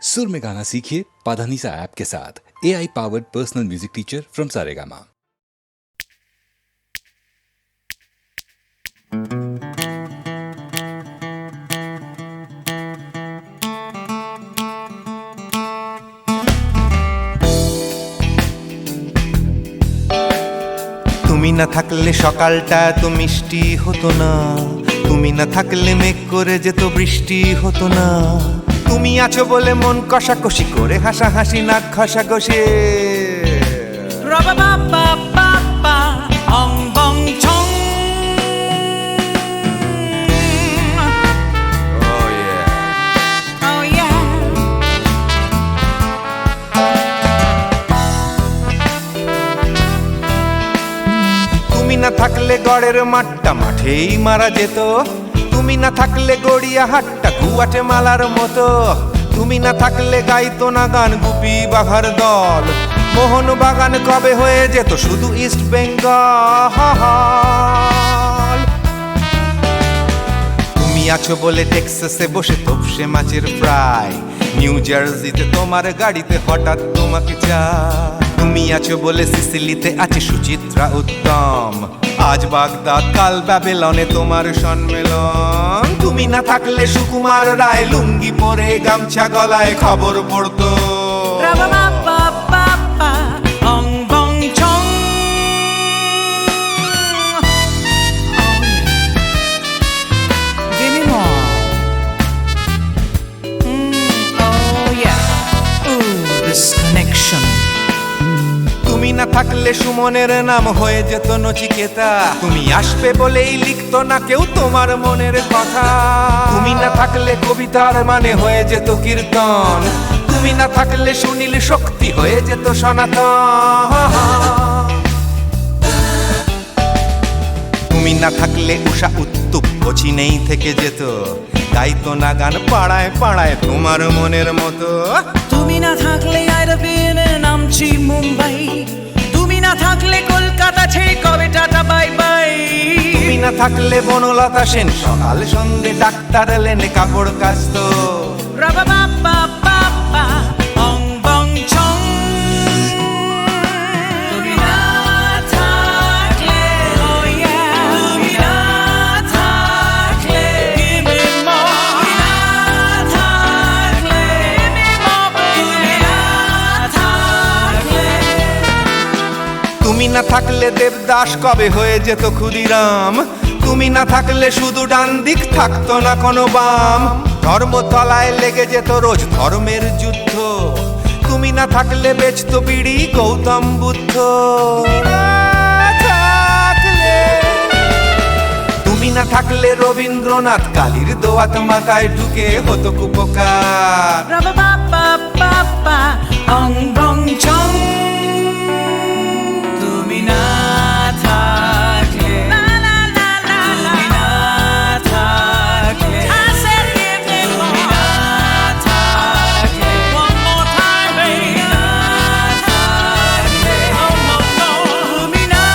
सुर में गाना सीखिए पाधानीसा ऐप के साथ। AI powered personal music teacher from Saregama. তুমি না থাকলে সকালটা এত মিষ্টি হতো না, তুমি না থাকলে মেঘ করে যেত বৃষ্টি হতো না। তুমি আছো বলে মন কষাকষি করে হাসাহাসি নাক ঘষাঘষি। তুমি না থাকলে গড়ের মাঠটা মাঠেই মারা যেত, তুমি না থাকলে গড়িয়া হাটটা গুয়াটে মালার মতো। তুমি না থাকলে গাইতো না গান গুপি বাঘার দল, মোহন বাগান কবে হয়ে যেত শুধু ইস্ট বেঙ্গল। তুমি আছো বলে টেক্সাসে বসে তোপসে মাছের ফ্রাই, নিউ জার্সিতে তোমার গাড়িতে হঠাৎ তোমাকে চাই। তুমি আছো বলে সিসিলিতে আছে সুচিত্রা উত্তম, আজ বাগদাদ কাল ব্যাবিলনে তোমার সম্মেলন। তুমি না থাকলে সুকুমার রায় লুঙ্গি পরে গামছা গলায় খবর পড়তো। তুমি না থাকলে সুমনের নাম হয়ে যেত নচিকেতা, তুমি আসবে বলেই লিখতো না কেউ তোমার মনের কথা। তুমি না থাকলে কবিতার মানে হয়ে যেত কীর্তন, তুমি না থাকলে সুনীল শক্তি হয়ে যেত সনাতন। তুমি না থাকলে উষা উত্তুপ কোচিনেই থেকে যেত, গাইতো না গান পাড়ায় পাড়ায় তোমার মনের মতো। তুমি না থাকলে নামছি মুম্বাই, তুমি না থাকলে কলকাতা ছেড়ে কবে টাটা বাই বাই। তুমি না থাকলে বনলতা সেন সকাল সন্ধে ডাক্তার লেনে কাপড় কাচতো। তুমি না থাকলে, তুমি না থাকলে, তুমি না থাকলে, তুমি না থাকলে। তুমি না থাকলে দেবদাস কবে হয়ে যেত ক্ষুদিরাম, তুমি না থাকলে শুধু ডান দিক থাকতো না কোনো বাম। ধর্মতলায় লেগে যেত রোজ ধর্মের যুদ্ধ, তুমি না থাকলে বেচতো বিড়ি গৌতম বুদ্ধ। তুমি না থাকলে রবীন্দ্রনাথ কালীর দোয়াত মাথায় ঢুকে হতো কুপকার। তুমি না থাকলে, তুমি না থাকলে, তুমি না থাকলে, তুমি না থাকলে, তুমি না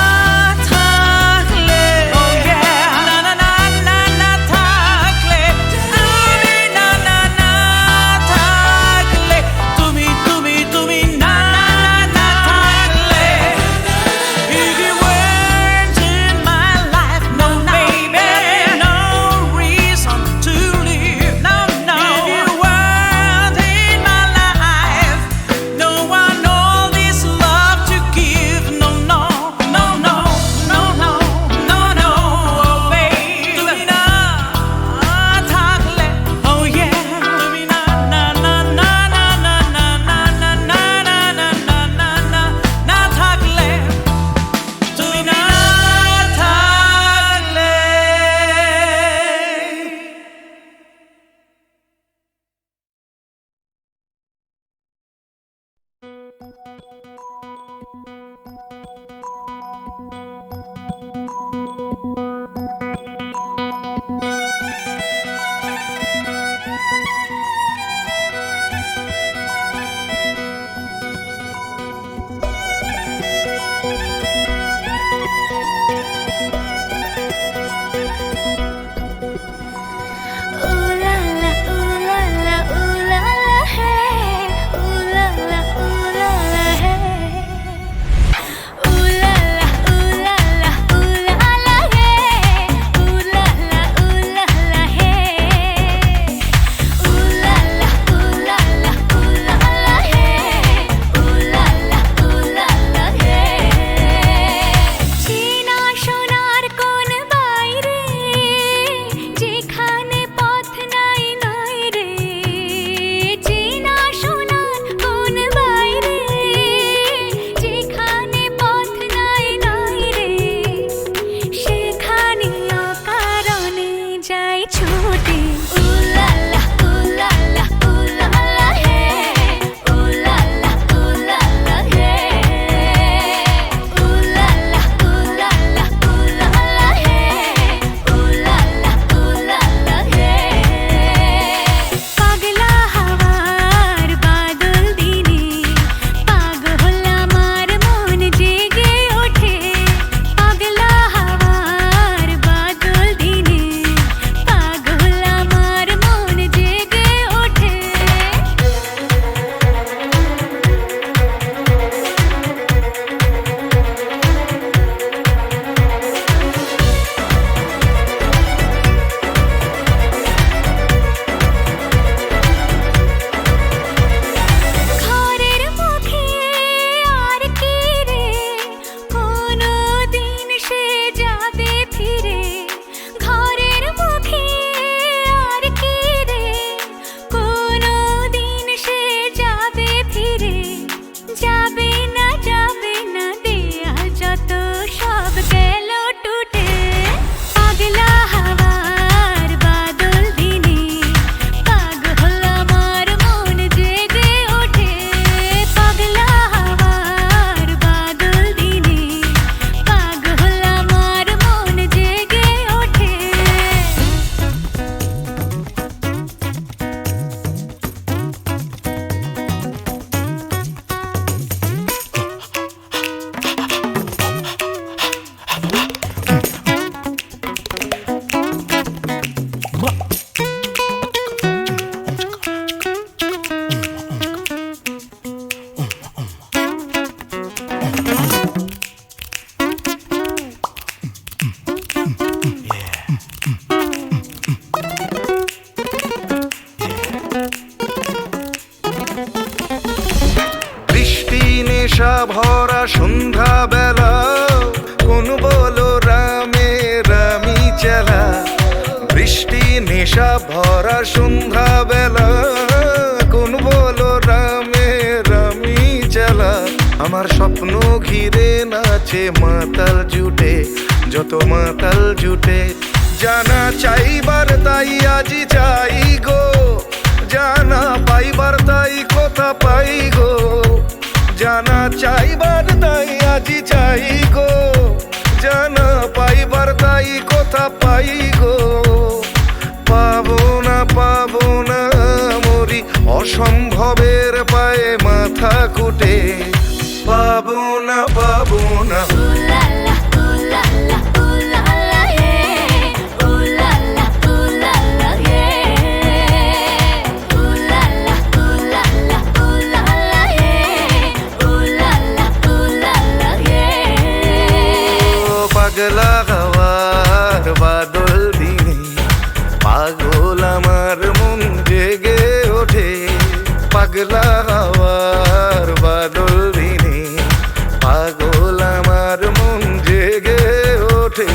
থাকলে, না না না না না থাকলে, তুমি না না না থাকলে। নেশা ভরা সন্ধ্যা বেলা, কোন বলো রামে রামি চেলা। বৃষ্টি নেশা ভরা সন্ধ্যা বেলা, কোন বলো রামে রামি চেলা। আমার স্বপ্ন ঘিরে নাচে মাতাল জুটে, যত মাতাল জুটে। জানা চাইবার তাই আজি চাই গো, জানা পাইবার তাই কথা পাই গো। জানা চাইবার তাই আজি চাই গো, জানা পাইবার তাই কথা পাই গো। পাবো না মরি অসম্ভবের পায়ে মাথা কুটে। পাবো না পাগলা হওয়ার বাদল দিনে পাগল আমার মন জেগে ওঠে। পাগলা হওয়ার বাদল দিনে পাগল আমার মন জেগে ওঠে।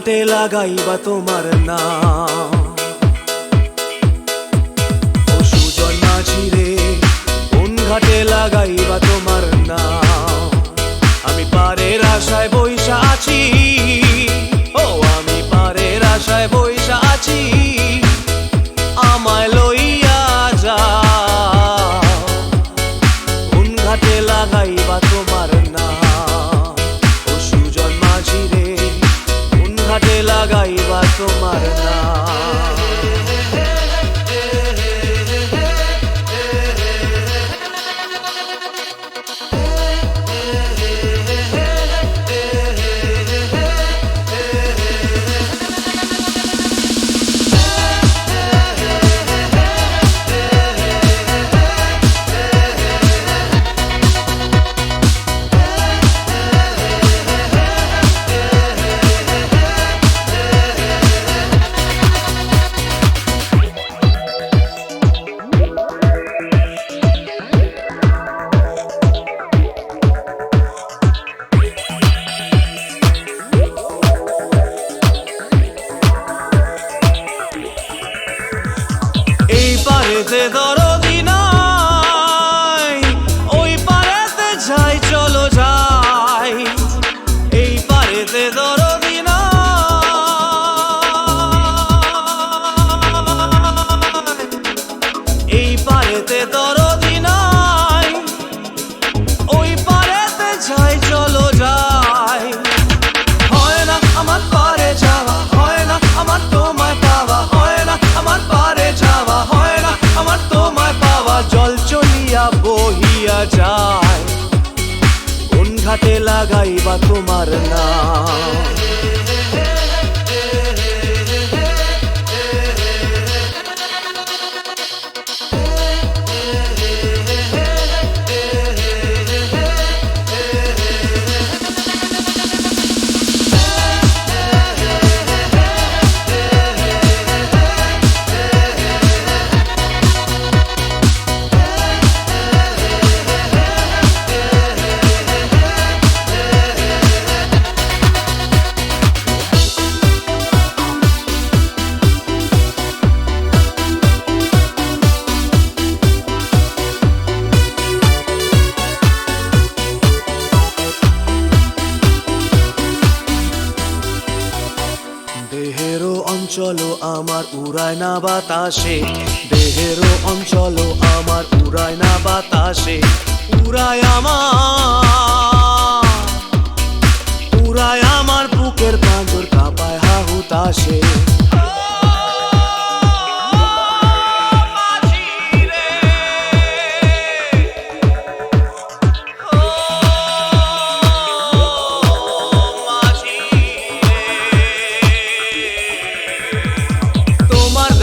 ঘাটে লাগাইবা তোমার নাম। ও সুজন মাঝি রে, কোন ঘাটে লাগাইবা তোমার নাম। আমি পারের আশায় বইসা আছি, ও আমি পারের আশায় বইসা আছি, আমায় লইয়া যাও। কোন ঘাটে লাগাইবা তোমার নাম। ও সুজন মাঝি রে, কোন ঘাটে লাগাইবা তোমার নাম। এই পারেতে দরদি নাই, ওই পারেতে যাই চলো যাই। এই পারেতে দরদি নাই, এই পারেতে দরদি নাই, ওই পারেতে যাই চলো যাই। হয় না আমার পারে যাওয়া, হয় না আমার তোমায় পাওয়া, হয় না আমার পারে যাওয়া, হয় না আমার তোমায় পাওয়া। জল চলিয়া বহিয়া যায়, কোন ঘাটে লাগাইবা তোমার নাম। দেহেরও অঞ্চল আমার উড়ায় না বাতাসে, দেহেরও অঞ্চল আমার উড়ায় না বাতাসে। উড়ায় আমার বুকের পাঁজর কাঁপায় হাহুতাশে।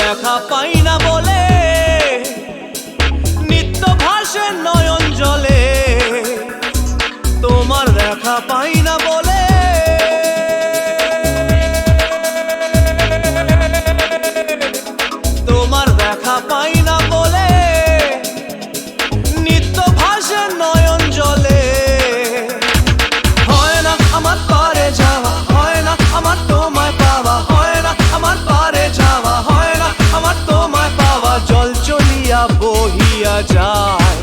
দেখা পাই না বলে নিত্য ভাসে নয়ন জলে, তোমার দেখা পাই না বলে তোমার দেখা পাই না বলে নিত্য ভাসে নয়ন জলে। হয় না আমার পারে যাওয়া, হয় না আমার তোমায় পাওয়া, হয় না আমার পারে যাওয়া, হয় না আমার তোমায় পাওয়া। জল চলিয়া বহিয়া যায়,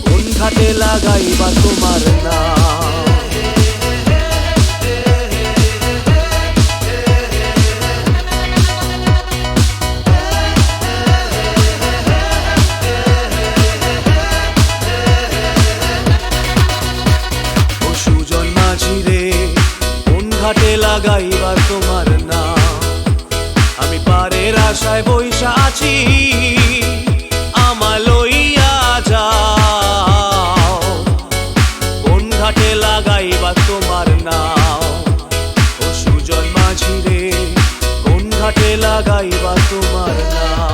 কোন ঘাটে লাগাইবা তোমার নাম। ও সুজন মাঝি রে, কোন ঘাটে লাগাইবা তোমার নাম। আমি পারের আশায় বইসা আছি, আমায় লইয়া যাও। কোন ঘাটে লাগাইবা তোমার নাম। ও সুজন মাঝি রে, কোন ঘাটে লাগাইবা তোমার নাম।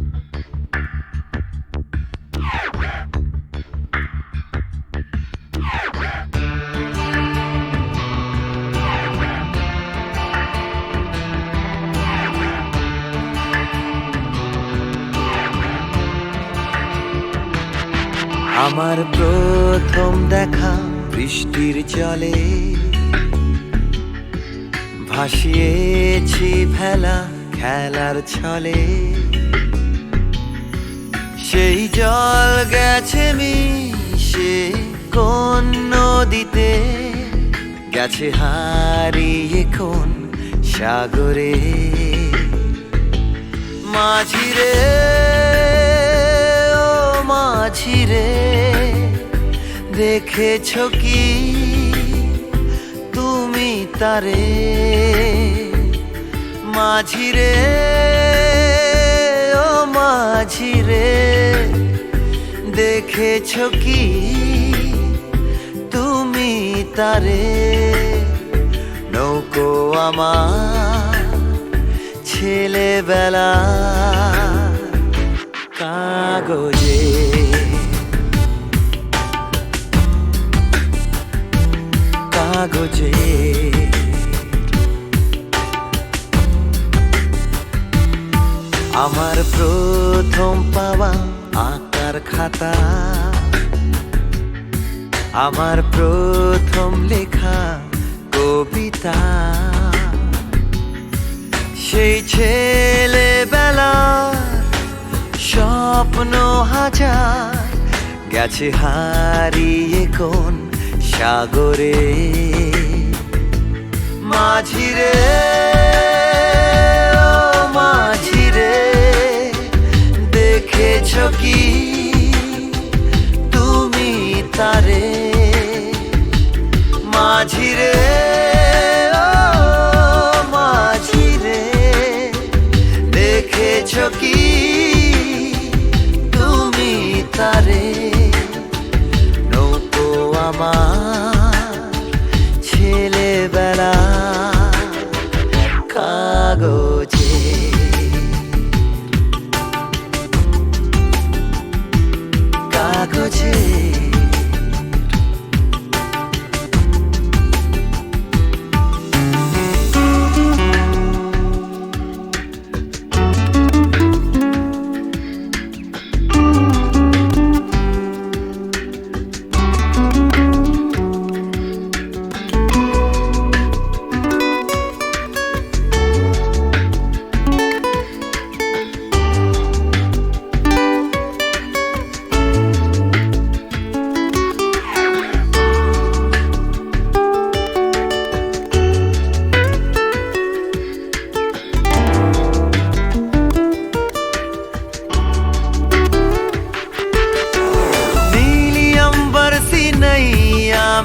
আমার প্রথম দেখা বৃষ্টির জলে ভাসিয়েছি ভেলা খেলার ছলে, সেই জল গেছে মিশে কোন নদীতে, গেছে হারিয়ে কোন সাগরে। মাঝিরে ও মাঝিরে, দেখেছ কি তুমি তারে? মাঝিরে ও মাঝিরে, দেখেছ কি তুমি তারে? নৌকো আমার ছেলেবেলা কাগজে, কাগজে। আমার প্রথম পাওয়া আঁকার খাতা, আমার প্রথম লেখা কবিতা, সেই ছেলেবেলা স্বপ্ন হাজার, গেছে হারিয়ে কোন সাগরে। মাঝিরে ও মাঝিরে, দেখেছ কি তুমি তারে? মাঝিরে ও মাঝিরে, দেখেছ কি তুমি তারে? নৌকো আমার ছেলেবেলা কাগজে, কাগজে।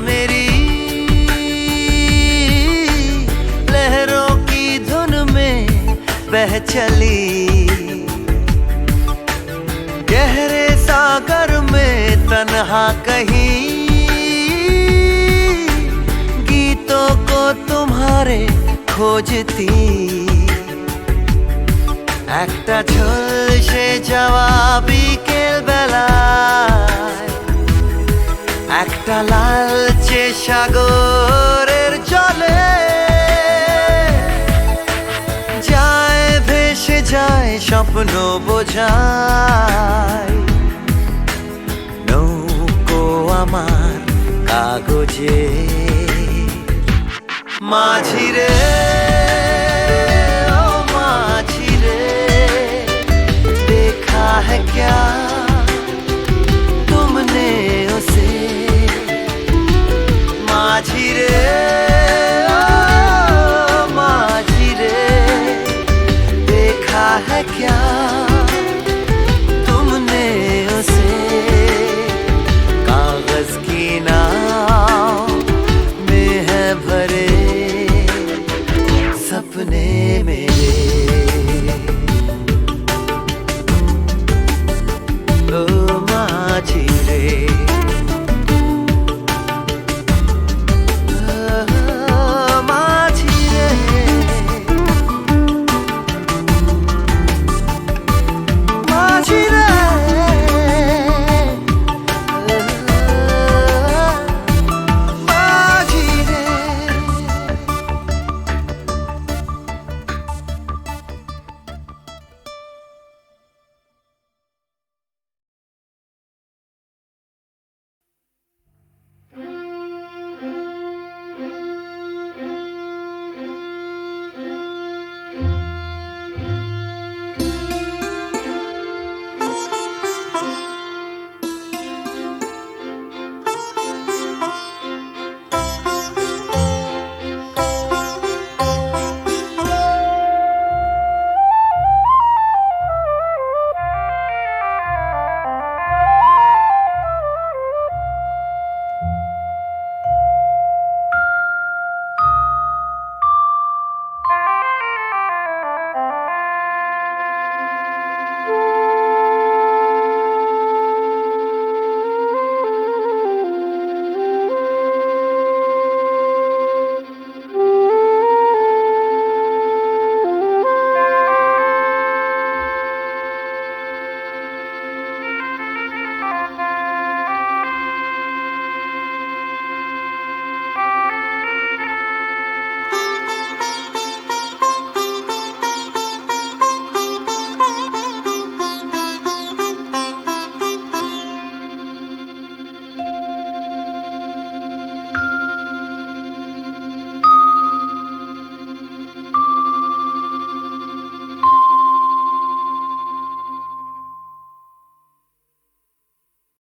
मेरी लहरों की धुन में बह चली, गहरे सागर में तन्हा कहीं, गीतों को तुम्हारे खोजती। একটা ঝলসে যাওয়া বিকেল বেলায়, একটা লালচে সাগরের জলে, যায় ভেসে যায় স্বপ্ন বোঝা।